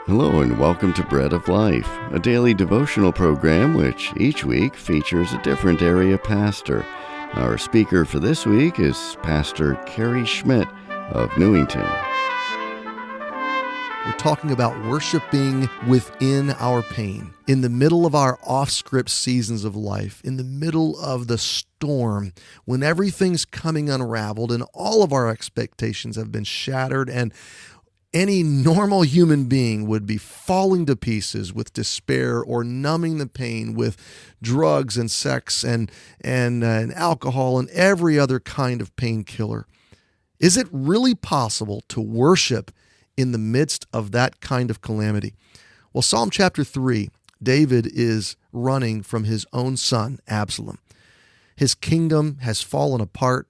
Hello and welcome to Bread of Life, a daily devotional program which each week features a different area pastor. Our speaker for this week is Pastor Kerry Schmidt of Newington. We're talking about worshiping within our pain, in the middle of our off-script seasons of life, in the middle of the storm, when everything's coming unraveled and all of our expectations have been shattered and any normal human being would be falling to pieces with despair or numbing the pain with drugs and sex and alcohol and every other kind of painkiller. Is it really possible to worship in the midst of that kind of calamity? Well, Psalm chapter 3, David is running from his own son, Absalom. His kingdom has fallen apart.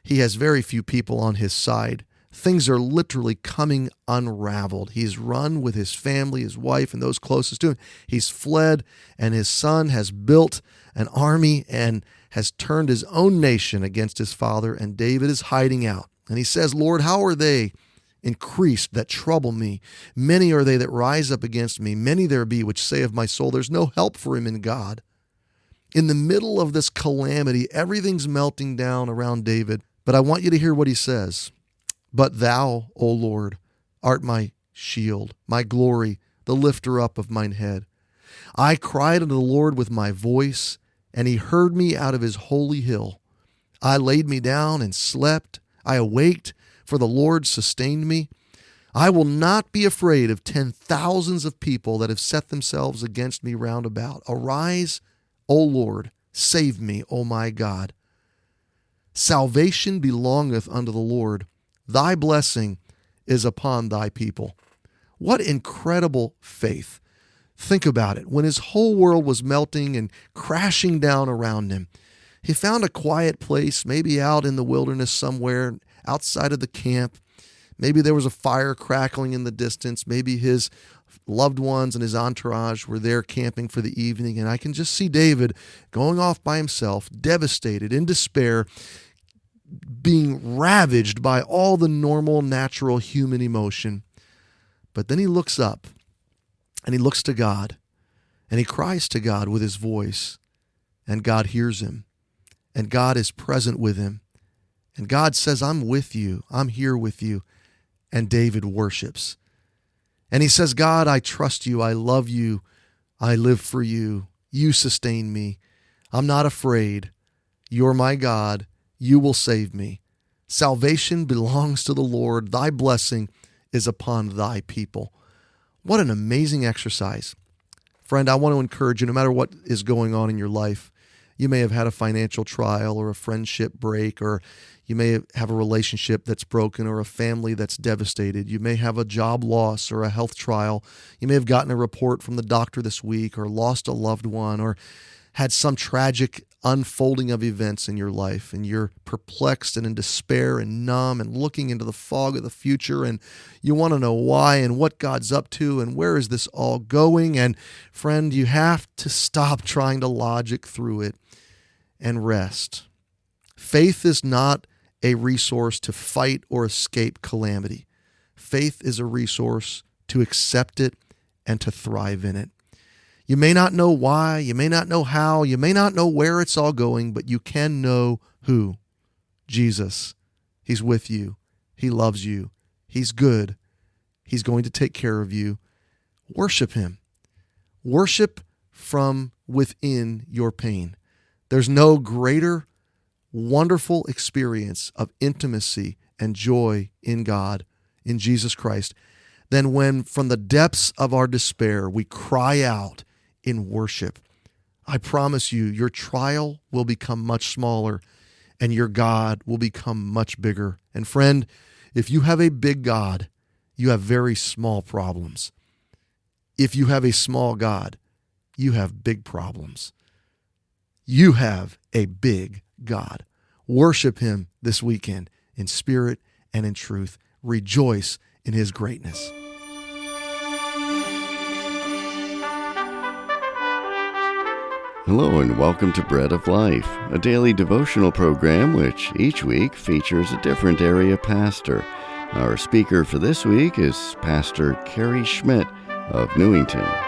He has very few people on his side. Things are literally coming unraveled. He's run with his family, his wife, and those closest to him. He's fled, and his son has built an army and has turned his own nation against his father, and David is hiding out. And he says, Lord, how are they increased that trouble me? Many are they that rise up against me. Many there be which say of my soul, there's no help for him in God. In the middle of this calamity, everything's melting down around David. But I want you to hear what he says. But thou, O Lord, art my shield, my glory, the lifter up of mine head. I cried unto the Lord with my voice, and he heard me out of his holy hill. I laid me down and slept. I awaked, for the Lord sustained me. I will not be afraid of 10,000s of people that have set themselves against me round about. Arise, O Lord, save me, O my God. Salvation belongeth unto the Lord. Thy blessing is upon thy people. What incredible faith. Think about it. When his whole world was melting and crashing down around him, he found a quiet place, maybe out in the wilderness somewhere, outside of the camp. Maybe there was a fire crackling in the distance. Maybe his loved ones and his entourage were there camping for the evening. And I can just see David going off by himself, devastated, in despair, being ravaged by all the normal, natural human emotion. But then he looks up and he looks to God and he cries to God with his voice, and God hears him, and God is present with him, and God says, I'm with you, I'm here with you. And David worships. And he says, God, I trust you, I love you, I live for you, you sustain me, I'm not afraid, you're my God, you will save me. Salvation belongs to the Lord. Thy blessing is upon thy people. What an amazing exercise. Friend, I want to encourage you, no matter what is going on in your life, you may have had a financial trial or a friendship break, or you may have a relationship that's broken or a family that's devastated. You may have a job loss or a health trial. You may have gotten a report from the doctor this week or lost a loved one or had some tragic unfolding of events in your life, and you're perplexed and in despair and numb and looking into the fog of the future, and you want to know why and what God's up to and where is this all going. And friend, you have to stop trying to logic through it and rest. Faith is not a resource to fight or escape calamity. Faith is a resource to accept it and to thrive in it. You may not know why, you may not know how, you may not know where it's all going, but you can know who. Jesus. He's with you. He loves you. He's good. He's going to take care of you. Worship him. Worship from within your pain. There's no greater, wonderful experience of intimacy and joy in God, in Jesus Christ, than when from the depths of our despair we cry out in worship. I promise you, your trial will become much smaller and your God will become much bigger. And friend, if you have a big God, you have very small problems. If you have a small God, you have big problems. You have a big God. Worship him this weekend in spirit and in truth. Rejoice in his greatness. Hello and welcome to Bread of Life, a daily devotional program which each week features a different area pastor. Our speaker for this week is Pastor Kerry Schmidt of Newington.